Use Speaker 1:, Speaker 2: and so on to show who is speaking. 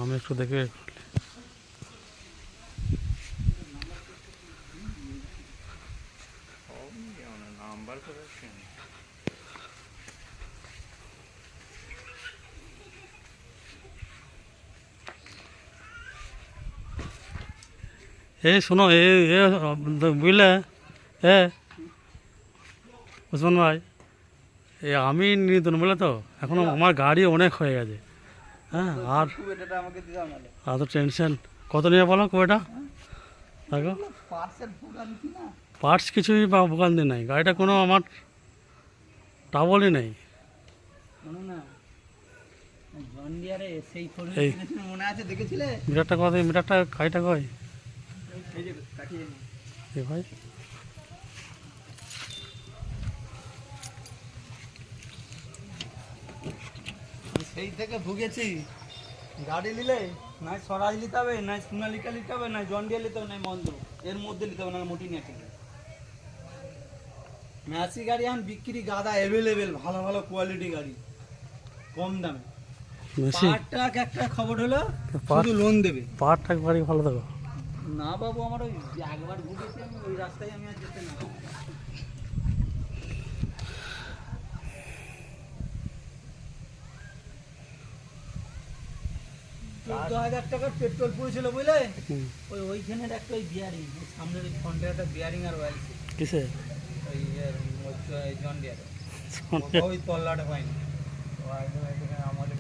Speaker 1: আমি একটু দেখে শোনো বুঝলে ওসমান ভাই, আমি নিয়ে বুঝলে তো এখনো আমার গাড়ি অনেক হয়ে গেছে। হ্যাঁ, আর এত টেনশন কত নিয়ে বলো কুয়েটা দেখো। পার্টস কিছুই ভোগান্তি নাই, গাড়িটা কোনো আমার ট্রাবলই নেই। মিটারটা কত, মিটারটা গাড়িটা কয় ভাই?
Speaker 2: সেই থেকে ভুগেছি। গাড়ি নিলে নাই স্বরাজ নিতে হবে, নাই সোনালিকা নিতে হবে, নাই জন্ডিয়া নিতে হবে, নাই মন্দ্র, এর মধ্যে নিতে হবে না মোটি নিয়ে কিনবে। ম্যাসি গাড়ি এখন বিক্রি গাদা অ্যাভেলেবেল, ভালো ভালো কোয়ালিটি গাড়ি কম দামে। পার্টটা একটা খবর হলো শুধু লোন দেবে।
Speaker 1: পার্টটা একবারই ভালো থাকো
Speaker 2: না বাবু, আমার ওই একবার ভুগেছি আমি, ওই রাস্তায় আমি আর যেতে না। 14,000 টাকার পেট্রোল পুড়েছিল বুঝলে। ওইখানের একটা ওই বিয়ারিং, সামনের ওই ফ্রন্টের একটা বিয়ারিং আর ওয়েল
Speaker 1: কিসে
Speaker 2: ওই জন ডিয়ারে ওই তল্লাটা পাইনি। আমাদের